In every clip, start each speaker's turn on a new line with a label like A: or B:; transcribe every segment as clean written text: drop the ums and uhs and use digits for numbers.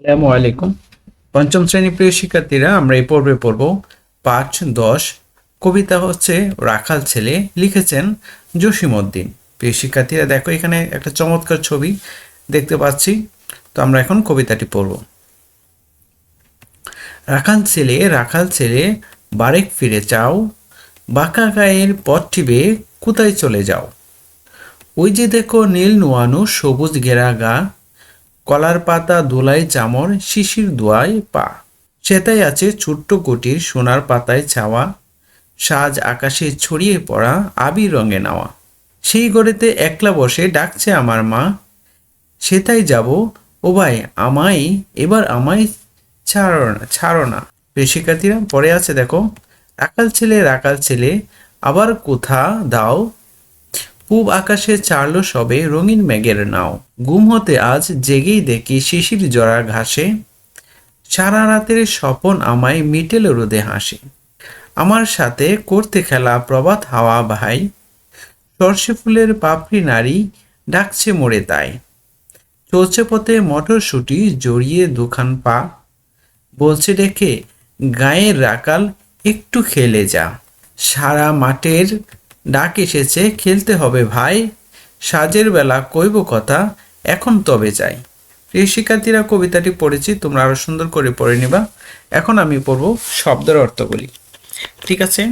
A: আসসালামু আলাইকুম। পঞ্চম শ্রেণী প্রিয় শিক্ষার্থীরা, আমরা এই পর্বে পড়ব পাঠ 10। কবিতা হচ্ছে রাখাল ছেলে, লিখেছেন জসিমউদ্দিন। প্রিয় শিক্ষার্থীরা, দেখো এখানে একটা চমৎকার ছবি দেখতে পাচ্ছি। তো আমরা এখন কবিতাটি পড়ব। রাখাল ছেলে বারেক ফিরে চাও, বাঁকা গায়ের পথটি বেয়ে কোথায় চলে যাও। ওই যে দেখো নীল নোয়ানো সবুজ ঘেরা গা, কলার পাতা দোলায় চামর শিশির দোয়ায় পা। সেতাই আছে ছোট্ট কুটির সোনার পাতায় ছাওয়া, সাজ আকাশে ছড়িয়ে পড়া আবির রঙে নাওয়া। সেই ঘরেতে একলা বসে ডাকছে আমার মা, সেতাই যাব ও ভাই আমায়, এবার আমায় ছাড়ো না। প্রিয় শিক্ষার্থীরা, পরে আছে দেখো, রাখাল ছেলে আবার কোথা দাও, পূব আকাশে চারলো সবে রঙিন মেঘের নাও। ঘুম হতে আজ জেগেই দেখি শিশির জরা ঘাসে, সারা রাতের স্বপন আমায় মিটেল রোদে হাসে। আমার সাথে করতে খেলা প্রভাত হাওয়া ভাই, সর্ষে ফুলের পাপড়ি নারী ডাকছে মোড়ে তাই। চলছে পথে মটরশুঁটি জড়িয়ে দুখান পা, বলছে ডেকে গায়ের রাকাল একটু খেলে যা। সারা মাঠের ডাক এসেছে খেলতে হবে ভাই, সাজের বেলা কইব কথা এখন তবে যাই। প্রিয় শিক্ষার্থীরা, কবিতাটি পড়েছি, তোমরা আরো সুন্দর করে পড়ে নিবা। এখন আমি পড়ব শব্দের অর্থগুলি। ঠিক আছে,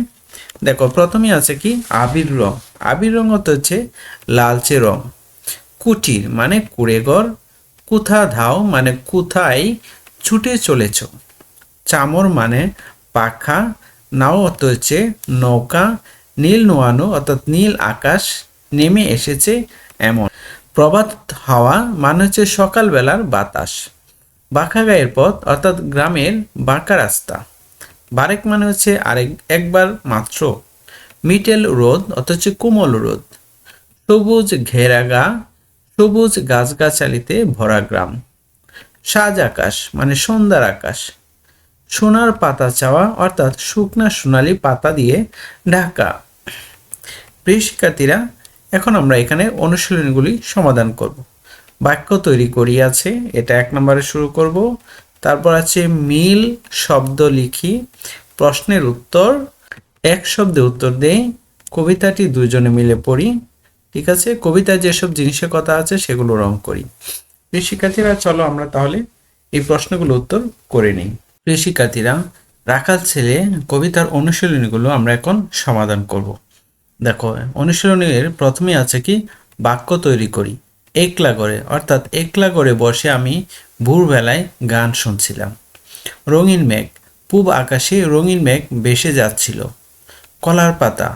A: দেখো প্রথমে আছে কি আবির রং। আবির রং অর্থ হচ্ছে লালচে রং। কুটির মানে কুড়েঘর। কুথা ধাও মানে কোথায় ছুটে চলেছ। চামর মানে পাখা। নাও অর্থ হচ্ছে নৌকা। নীল নোয়ানো অর্থাৎ নীল আকাশ নেমে এসেছে এমন। প্রভাত হাওয়া মানে হচ্ছে সকালবেলার বাতাস। বাঁকা গায়ের পথ অর্থাৎ গ্রামের বাঁকা রাস্তা। বারেক মানে হচ্ছে একবার মাত্র। মিটেল রোদ অর্থাৎ হচ্ছে কোমল রোদ। সবুজ ঘেরা গা, সবুজ গাছগাছালিতে ভরা গ্রাম। সাজ আকাশ মানে সন্ধ্যার আকাশ। সোনার পাতা চাওয়া অর্থাৎ শুকনা সোনালি পাতা দিয়ে ঢাকা। প্রিয় শিক্ষার্থীরা, এখন আমরা এখানে অনুশীলনীগুলি সমাধান করব। বাক্য তৈরি করি আছে, এটা 1 নম্বরে শুরু করব। তারপর আছে মিল শব্দ লিখি, প্রশ্নের উত্তর, এক শব্দে উত্তর দেই, কবিতাটি দুজনে মিলে পড়ি। ঠিক আছে, কবিতায় যেসব জিনিসের কথা আছে সেগুলো রং করি। প্রিয় শিক্ষার্থীরা, চলো আমরা তাহলে এই প্রশ্নগুলো উত্তর করে নিই। প্রিয় শিক্ষার্থীরা, রাখাল ছেলে কবিতার অনুশীলনীগুলো আমরা এখন সমাধান করব। দেখো, অনুশীলনীর প্রথমে আছে কি বাক্য তৈরি করি। একলা করে অর্থাৎ একলা করে বসে আমি ভোরবেলায় গান শুনছিলাম। রঙিন মেঘ, পূব আকাশে রঙিন মেঘ ভেসে যাচ্ছিল। কলার পাতা,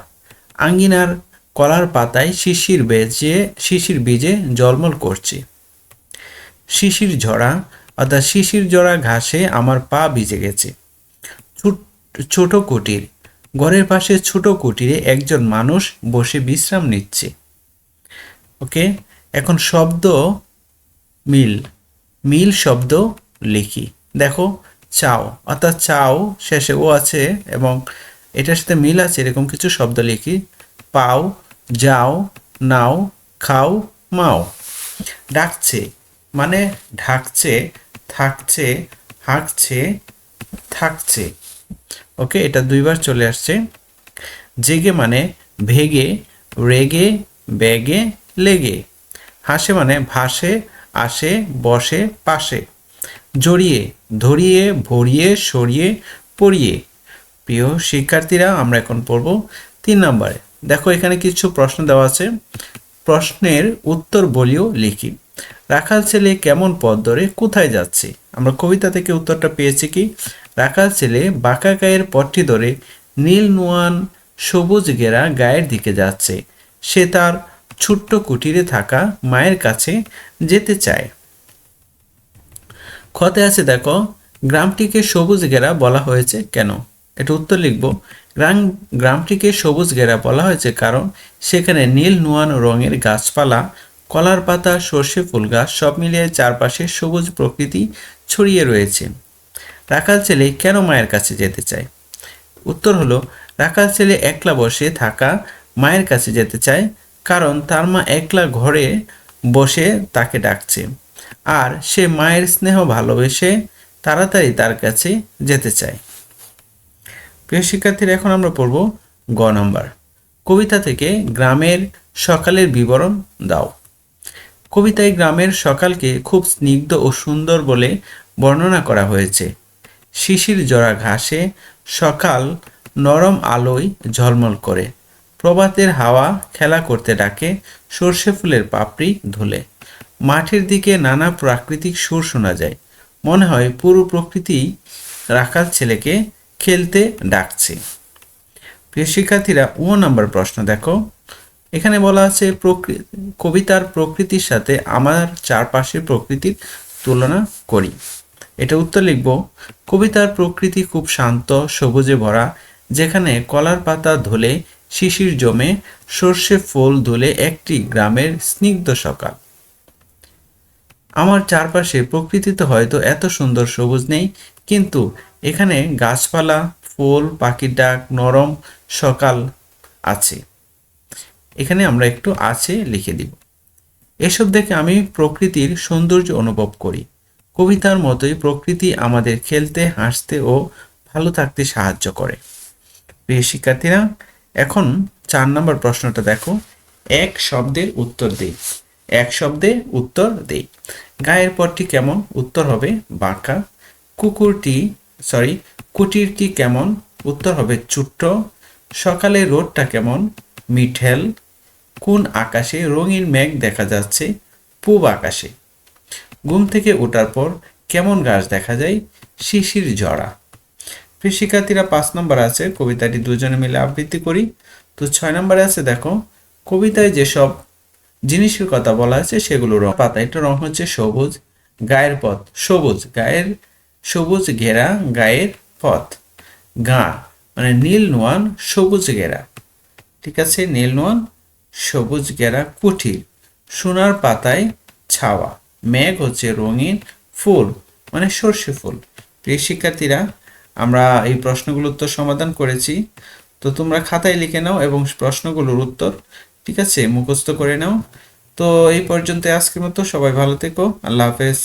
A: আঙ্গিনার কলার পাতায় শিশির বীজে জলমল করছে। শিশির ঝরা অর্থাৎ শিশির ঝরা ঘাসে আমার পা ভিজে গেছে। ছোট কুটির, ঘরের পাশে ছোট কুটিরে একজন মানুষ বসে বিশ্রাম নিচ্ছে। ওকে, এখন শব্দ মিল, মিল শব্দ লিখি। দেখো, চাও অর্থাৎ চাও শেষে ও আছে এবং এটার সাথে মিল আছে এরকম কিছু শব্দ লিখি। পাও, যাও, নাও, খাও, মাও। ডাকছে মানে ঢাকছে, থাকছে, হাঁকছে, থাকছে। ওকে, এটা 2বার চলে আসছে। জেগে মানে ভেগে, রেগে, ব্যাগে, লেগে। হাসে মানে ভাসে, আসে, বসে, পাশে। জড়িয়ে, ধরিয়ে, ভরিয়ে, সরিয়ে, পড়িয়ে। প্রিয় শিক্ষার্থীরা, আমরা এখন পড়ব 3 নম্বরে। দেখো, এখানে কিছু প্রশ্ন দেওয়া আছে, প্রশ্নের উত্তর বলিও লিখি। রাখাল ছেলে কেমন পথ ধরে কোথায় যাচ্ছে? আমরা কবিতা থেকে উত্তরটা পেয়েছি কি রাখাল ছেলে বাঁকা গায়ের পথটি ধরে নীল নোয়ান সবুজ ঘেরা গায়ের দিকে যাচ্ছে। সে তার ছোট্ট কুটিরে থাকা মায়ের কাছে যেতে চায়। খতে আছে দেখো, গ্রামটিকে সবুজ ঘেরা বলা হয়েছে কেন? এটা উত্তর লিখব। গ্রামটিকে সবুজ ঘেরা বলা হয়েছে কারণ সেখানে নীল নোয়ান রঙের গাছপালা, কলার পাতা, সর্ষে ফুল গাছ সব মিলিয়ে চারপাশে সবুজ প্রকৃতি ছড়িয়ে রয়েছে। রাখাল ছেলে কেন মায়ের কাছে যেতে চায়? উত্তর হলো, রাখাল ছেলে একলা বসে থাকা মায়ের কাছে যেতে চায় কারণ তার মা একলা ঘরে বসে তাকে ডাকছে। আর সে মায়ের স্নেহ ভালোবেসে তাড়াতাড়ি তার কাছে যেতে চায়। প্রিয় শিক্ষার্থীরা, এখন আমরা পড়ব গ নাম্বার। কবিতা থেকে গ্রামের সকালের বিবরণ দাও। কবিতায় গ্রামের সকালকে খুব স্নিগ্ধ ও সুন্দর বলে বর্ণনা করা হয়েছে। শিশির জড়া ঘাসে সকাল নরম আলোয় ঝলমল করে। প্রভাতের হাওয়া খেলা করতে ডাকে সর্ষে ফুলের পাপড়ি ধুলে। মাঠের দিকে নানা প্রাকৃতিক সুর শোনা যায়। মনে হয় পুরো প্রকৃতি রাখাল ছেলেকে খেলতে ডাকছে। প্রিয় শিক্ষার্থীরা, ও নাম্বার প্রশ্ন দেখো। এখানে বলা আছে কবিতার প্রকৃতির সাথে আমার চারপাশের প্রকৃতির তুলনা করি। এটা উত্তর লিখব, কবিতার প্রকৃতি খুব শান্ত, সবুজে ভরা, যেখানে কলার পাতা ধুলে শিশির জমে, সর্ষে ফুল ধুলে একটি গ্রামের স্নিগ্ধ সকাল। আমার চারপাশে প্রকৃতিতে হয়তো এত সুন্দর সবুজ নেই, কিন্তু এখানে গাছপালা, ফুল, পাখির ডাক, নরম সকাল আছে। এখানে আমরা একটু আছে লিখে দিব। এসব দেখে আমি প্রকৃতির সৌন্দর্য অনুভব করি। কবিতার মতোই প্রকৃতি আমাদের খেলতে, হাসতে ও ভালো থাকতে সাহায্য করে। প্রিয় শিক্ষার্থীরা, এখন 4 নম্বর প্রশ্নটা দেখো। এক শব্দের উত্তর দেই। এক শব্দে উত্তর দেই। গায়ের পরটি কেমন? উত্তর হবে বাঁকা। কুটিরটি কেমন? উত্তর হবে ছোট্ট। সকালের রোদটা কেমন? মিঠেল। কোন আকাশে রঙিন মেঘ দেখা যাচ্ছে? পূব আকাশে। ঘুম থেকে ওঠার পর কেমন গাছ দেখা যায়? শিশির ঝরা। প্রিয় শিক্ষার্থীরা, 5 নম্বর আছে, কবিতাটি দুজনে মিলে আবৃত্তি করি। তো 6 নম্বরে আছে দেখো, কবিতায় যেসব জিনিসের কথা বলা আছে সেগুলো রং। পাতা, এটা রং হচ্ছে সবুজ। গায়ের পথ, সবুজ, গায়ের সবুজ ঘেরা গায়ের পথ। গা মানে নীল নোয়ান সবুজ ঘেরা, ঠিক আছে, নীল নোয়ান সবুজ ঘেরা। কুঠির, সোনার পাতায় ছাওয়া। মেঘ হচ্ছে রঙিন। ফুল মানে সর্ষে ফুল। প্রিয় শিক্ষার্থীরা, আমরা এই প্রশ্নগুলোর উত্তর সমাধান করেছি। তো তোমরা খাতায় লিখে নাও এবং প্রশ্নগুলোর উত্তর, ঠিক আছে, মুখস্থ করে নাও। তো এই পর্যন্ত আজকের মতো, সবাই ভালো থেকো। আল্লাহ হাফেজ।